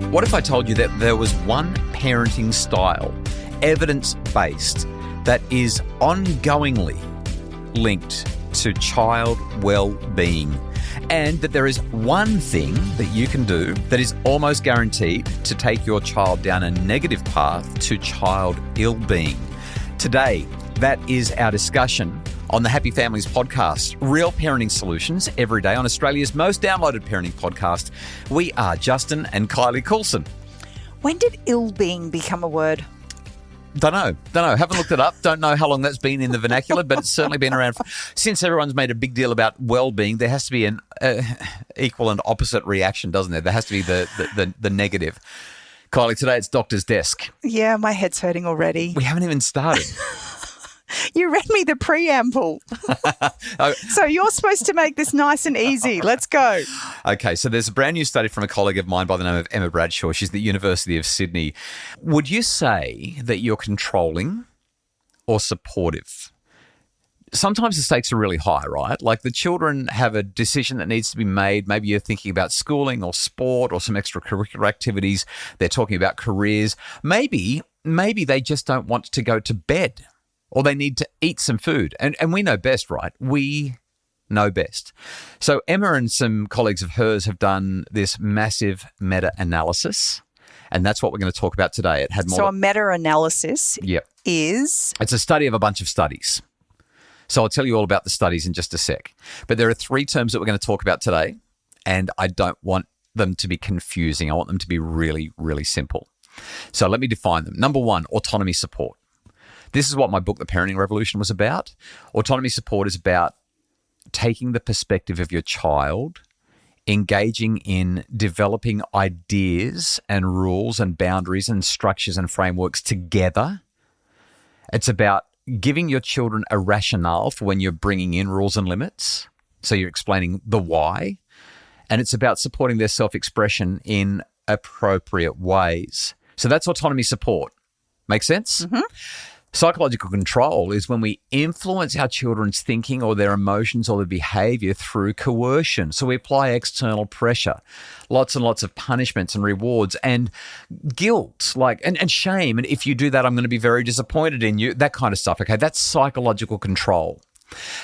What if I told you that there was one parenting style, evidence-based, that is ongoingly linked to child well-being, and that there is one thing that you can do that is almost guaranteed to take your child down a negative path to child ill-being? Today, that is our discussion on the Happy Families podcast, real parenting solutions every day on Australia's most downloaded parenting podcast. We are Justin and Kylie Coulson. When did ill-being become a word? Don't know. Haven't looked it up. Don't know how long that's been in the vernacular, but it's certainly been around. Since everyone's made a big deal about well-being, there has to be an equal and opposite reaction, doesn't there? There has to be the negative. Kylie, today it's doctor's desk. Yeah, my head's hurting already. We haven't even started. You read me the preamble. So you're supposed to make this nice and easy. Let's go. Okay, so there's a brand new study from a colleague of mine by the name of Emma Bradshaw. She's at the University of Sydney. Would you say that you're controlling or supportive? Sometimes the stakes are really high, right? Like the children have a decision that needs to be made. Maybe you're thinking about schooling or sport or some extracurricular activities. They're talking about careers. Maybe they just don't want to go to bed, or they need to eat some food. And we know best, right? We know best. So Emma and some colleagues of hers have done this massive meta-analysis, and that's what we're going to talk about today. It had more. So a meta-analysis is? It's a study of a bunch of studies. So I'll tell you all about the studies in just a sec. But there are three terms that we're going to talk about today, and I don't want them to be confusing. I want them to be really, really simple. So let me define them. Number one, autonomy support. This is what my book, The Parenting Revolution, was about. Autonomy support is about taking the perspective of your child, engaging in developing ideas and rules and boundaries and structures and frameworks together. It's about giving your children a rationale for when you're bringing in rules and limits. So you're explaining the why. And it's about supporting their self-expression in appropriate ways. So that's autonomy support. Make sense? Mm-hmm. Psychological control is when we influence our children's thinking or their emotions or their behavior through coercion. So we apply external pressure, lots and lots of punishments and rewards and guilt, and shame. And if you do that, I'm going to be very disappointed in you, that kind of stuff. Okay, that's psychological control.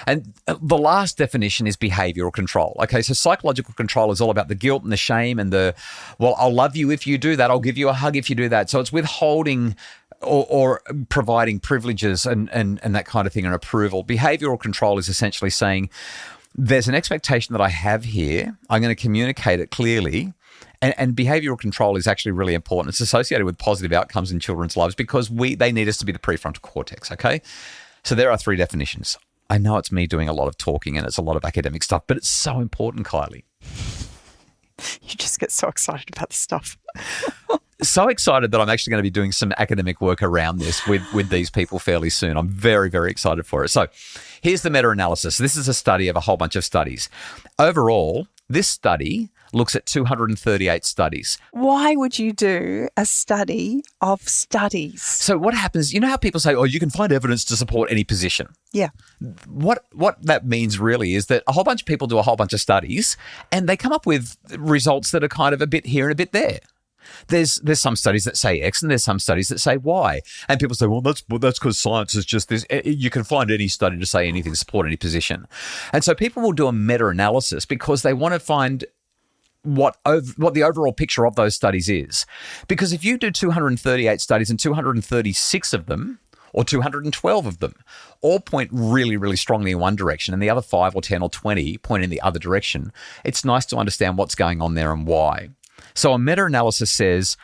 And the last definition is behavioral control. Okay, so psychological control is all about the guilt and the shame and I'll love you if you do that. I'll give you a hug if you do that. So it's withholding or providing privileges and that kind of thing and approval. Behavioral control is essentially saying there's an expectation that I have here. I'm going to communicate it clearly. And behavioral control is actually really important. It's associated with positive outcomes in children's lives because they need us to be the prefrontal cortex, okay? So there are three definitions. I know it's me doing a lot of talking and it's a lot of academic stuff, but it's so important, Kylie. You just get so excited about this stuff. So excited that I'm actually going to be doing some academic work around this with these people fairly soon. I'm very, very excited for it. So here's the meta-analysis. This is a study of a whole bunch of studies. Overall, this study looks at 238 studies. Why would you do a study of studies? So what happens, you know how people say, you can find evidence to support any position? Yeah. What that means really is that a whole bunch of people do a whole bunch of studies and they come up with results that are kind of a bit here and a bit there. There's some studies that say X and there's some studies that say Y. And people say, that's because science is just this. You can find any study to say anything to support any position. And so people will do a meta-analysis because they want to find what the overall picture of those studies is. Because if you do 238 studies and 236 of them or 212 of them all point really, really strongly in one direction and the other 5 or 10 or 20 point in the other direction, it's nice to understand what's going on there and why. So a meta-analysis says,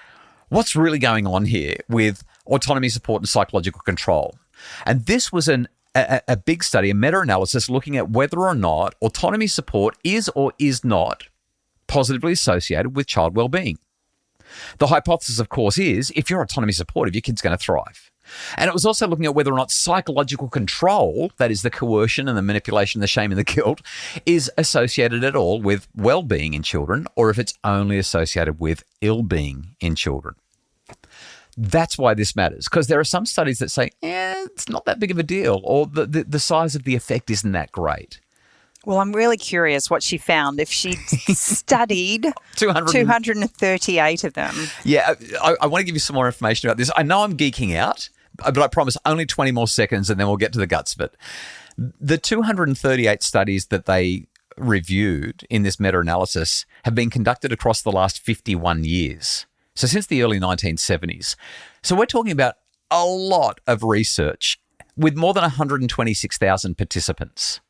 what's really going on here with autonomy support and psychological control? And this was a big study, a meta-analysis looking at whether or not autonomy support is or is not positively associated with child well-being. The hypothesis, of course, is if you're autonomy supportive, your kid's going to thrive. And it was also looking at whether or not psychological control, that is the coercion and the manipulation, the shame and the guilt, is associated at all with well-being in children or if it's only associated with ill-being in children. That's why this matters, because there are some studies that say, it's not that big of a deal or the size of the effect isn't that great. Well, I'm really curious what she found if she'd studied 238 of them. Yeah, I want to give you some more information about this. I know I'm geeking out, but I promise only 20 more seconds and then we'll get to the guts of it. The 238 studies that they reviewed in this meta-analysis have been conducted across the last 51 years. So since the early 1970s. So we're talking about a lot of research with more than 126,000 participants.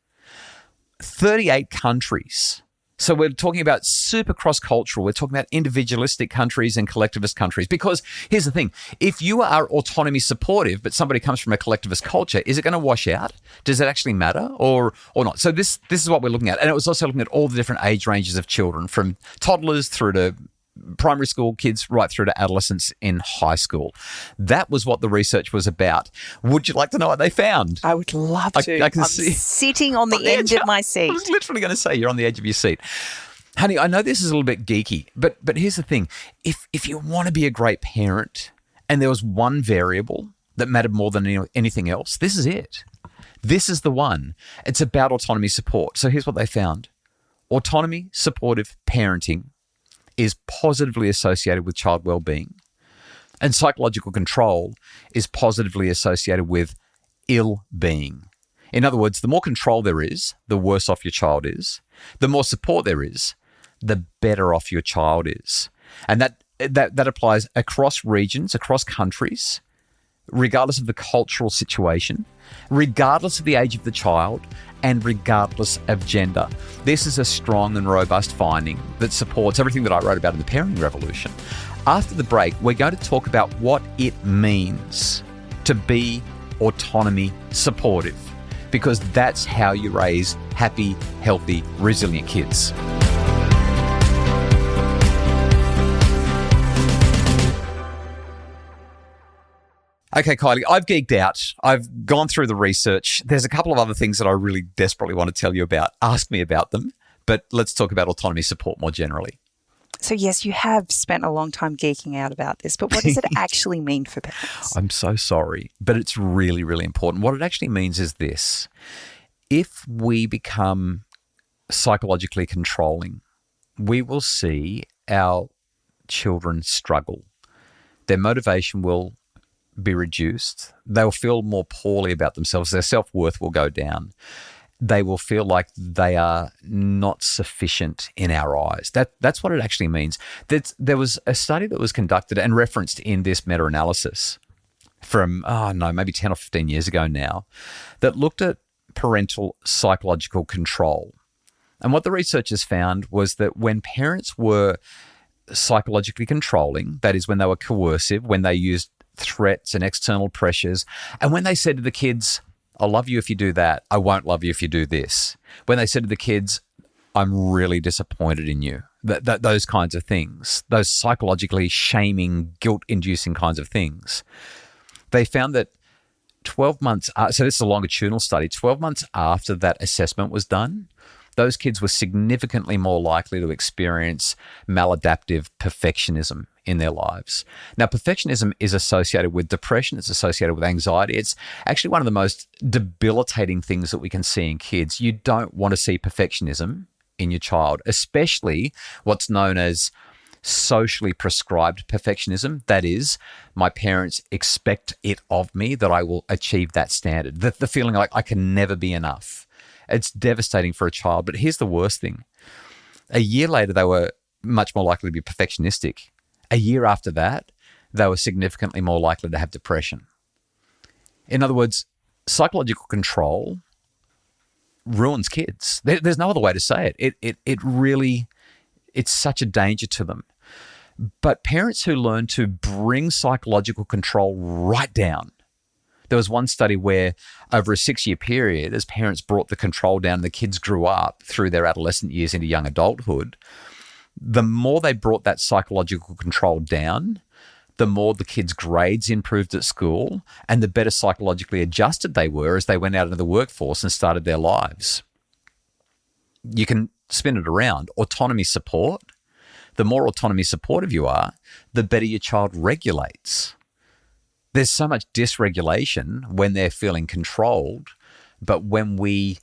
38 countries. So we're talking about super cross-cultural. We're talking about individualistic countries and collectivist countries. Because here's the thing. If you are autonomy supportive, but somebody comes from a collectivist culture, is it going to wash out? Does it actually matter or not? So this is what we're looking at. And it was also looking at all the different age ranges of children, from toddlers through to primary school kids right through to adolescents in high school. That was what the research was about. Would you like to know what they found? I would love to. I can I'm see sitting on the edge of my seat. I was literally going to say you're on the edge of your seat. Honey, I know this is a little bit geeky, but here's the thing. If you want to be a great parent and there was one variable that mattered more than anything else, this is it. This is the one. It's about autonomy support. So here's what they found. Autonomy supportive parenting is positively associated with child well-being, and psychological control is positively associated with ill-being. In other words, the more control there is, the worse off your child is. The more support there is, the better off your child is. And that applies across regions, across countries, regardless of the cultural situation, regardless of the age of the child, and regardless of gender. This is a strong and robust finding that supports everything that I wrote about in the Parenting Revolution. After the break, we're going to talk about what it means to be autonomy supportive, because that's how you raise happy, healthy, resilient kids. Okay, Kylie, I've geeked out. I've gone through the research. There's a couple of other things that I really desperately want to tell you about. Ask me about them, but let's talk about autonomy support more generally. So yes, you have spent a long time geeking out about this, but what does it actually mean for parents? I'm so sorry, but it's really, really important. What it actually means is this. If we become psychologically controlling, we will see our children struggle. Their motivation will be reduced. They'll feel more poorly about themselves. Their self-worth will go down. They will feel like they are not sufficient in our eyes. That's what it actually means. There was a study that was conducted and referenced in this meta-analysis from, maybe 10 or 15 years ago now, that looked at parental psychological control. And what the researchers found was that when parents were psychologically controlling, that is when they were coercive, when they used threats and external pressures, and when they said to the kids, I'll love you if you do that, I won't love you if you do this. When they said to the kids, I'm really disappointed in you, those kinds of things, those psychologically shaming, guilt-inducing kinds of things, they found that 12 months, so this is a longitudinal study, 12 months after that assessment was done, those kids were significantly more likely to experience maladaptive perfectionism in their lives. Now, perfectionism is associated with depression. It's associated with anxiety. It's actually one of the most debilitating things that we can see in kids. You don't want to see perfectionism in your child, especially what's known as socially prescribed perfectionism. That is, my parents expect it of me that I will achieve that standard. The feeling like I can never be enough. It's devastating for a child. But here's the worst thing. A year later, they were much more likely to be perfectionistic. A year after that, they were significantly more likely to have depression. In other words, psychological control ruins kids. There's no other way to say it. It really, it's such a danger to them. But parents who learn to bring psychological control right down. There was one study where over a 6-year period, as parents brought the control down and the kids grew up through their adolescent years into young adulthood, the more they brought that psychological control down, the more the kids' grades improved at school and the better psychologically adjusted they were as they went out into the workforce and started their lives. You can spin it around. Autonomy support, the more autonomy supportive you are, the better your child regulates. There's so much dysregulation when they're feeling controlled, but when we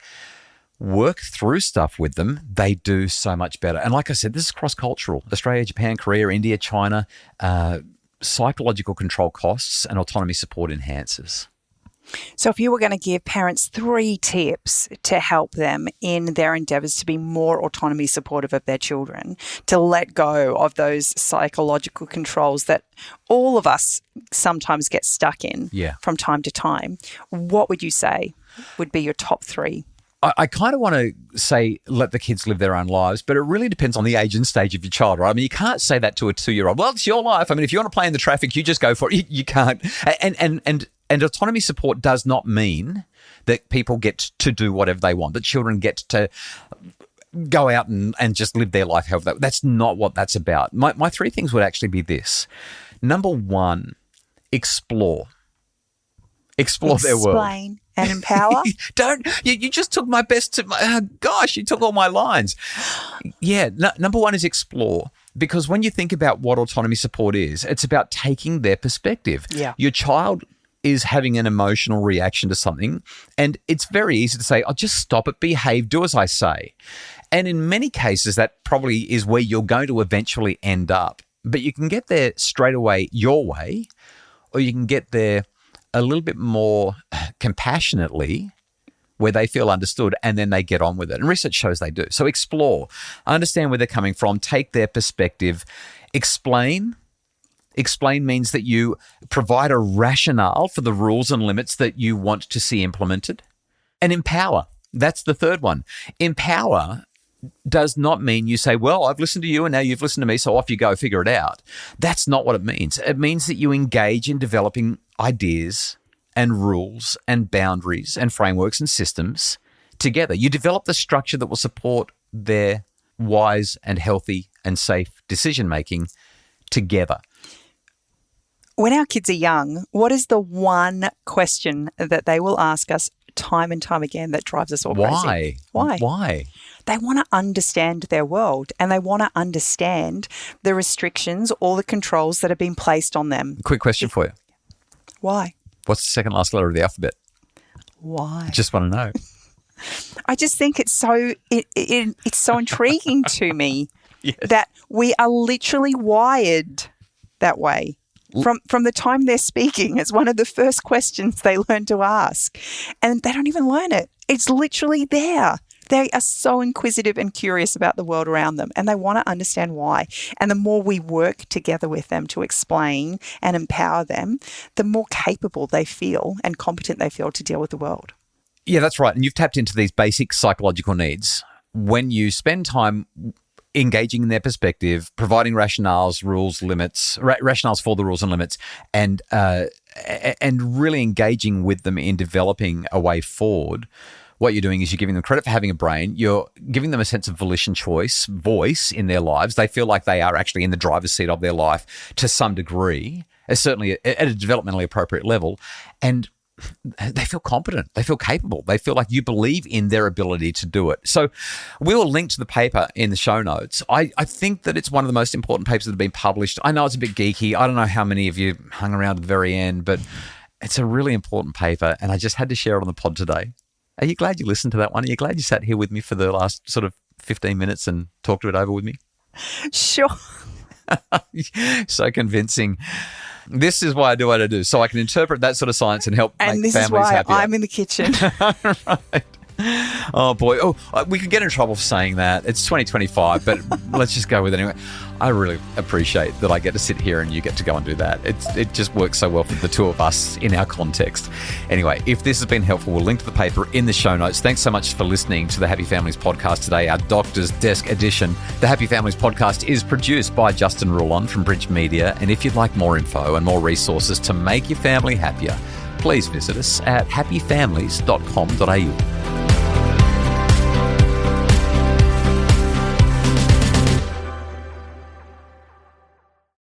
work through stuff with them, they do so much better. And like I said, this is cross-cultural. Australia, Japan, Korea, India, China, psychological control costs and autonomy support enhances. So if you were going to give parents 3 tips to help them in their endeavours to be more autonomy supportive of their children, to let go of those psychological controls that all of us sometimes get stuck in from time to time, what would you say would be your top 3? I kind of want to say let the kids live their own lives, but it really depends on the age and stage of your child, right? I mean, you can't say that to a 2-year-old. Well, it's your life. I mean, if you want to play in the traffic, you just go for it. You can't. And autonomy support does not mean that people get to do whatever they want, that children get to go out and just live their life however that's not what that's about. My 3 things would actually be this. Number 1, explore. Explore their world. Explain and empower. You just took my best. Gosh, you took all my lines. Yeah, number 1 is explore. Because when you think about what autonomy support is, it's about taking their perspective. Yeah. Your child is having an emotional reaction to something, and it's very easy to say, "Oh, just stop it, behave, do as I say." And in many cases, that probably is where you're going to eventually end up. But you can get there straight away your way, or you can get there a little bit more compassionately where they feel understood and then they get on with it. And research shows they do. So explore, understand where they're coming from, take their perspective, explain. Explain means that you provide a rationale for the rules and limits that you want to see implemented. And empower, that's the 3rd one. Empower does not mean you say, well, I've listened to you and now you've listened to me, so off you go, figure it out. That's not what it means. It means that you engage in developing ideas and rules and boundaries and frameworks and systems together. You develop the structure that will support their wise and healthy and safe decision-making together. When our kids are young, what is the one question that they will ask us time and time again that drives us all crazy? Why? They want to understand their world, and they want to understand the restrictions or the controls that have been placed on them. Quick question for you. Why? What's the second last letter of the alphabet? Why? I just want to know. I just think it's so it's so intriguing to me that we are literally wired that way. From the time they're speaking, it's one of the first questions they learn to ask. And they don't even learn it. It's literally there. They are so inquisitive and curious about the world around them, and they want to understand why. And the more we work together with them to explain and empower them, the more capable they feel and competent they feel to deal with the world. Yeah, that's right. And you've tapped into these basic psychological needs. When you spend time engaging in their perspective, providing rationales, rules, limits, rationales for the rules and limits, and really engaging with them in developing a way forward, what you're doing is you're giving them credit for having a brain. You're giving them a sense of volition, voice in their lives. They feel like they are actually in the driver's seat of their life to some degree, certainly at a developmentally appropriate level. And they feel competent. They feel capable. They feel like you believe in their ability to do it. So we will link to the paper in the show notes. I think that it's one of the most important papers that have been published. I know it's a bit geeky. I don't know how many of you hung around at the very end, but it's a really important paper, and I just had to share it on the pod today. Are you glad you listened to that one? Are you glad you sat here with me for the last sort of 15 minutes and talked it over with me? Sure. So convincing. This is why I do what I do, so I can interpret that sort of science and help make families happier. And this is why I'm in the kitchen. Right. Oh, boy. Oh, we could get in trouble for saying that. It's 2025, but let's just go with it anyway. I really appreciate that I get to sit here and you get to go and do that. It just works so well for the two of us in our context. Anyway, if this has been helpful, we'll link to the paper in the show notes. Thanks so much for listening to the Happy Families podcast today, our Doctor's Desk edition. The Happy Families podcast is produced by Justin Rulon from Bridge Media. And if you'd like more info and more resources to make your family happier, please visit us at happyfamilies.com.au.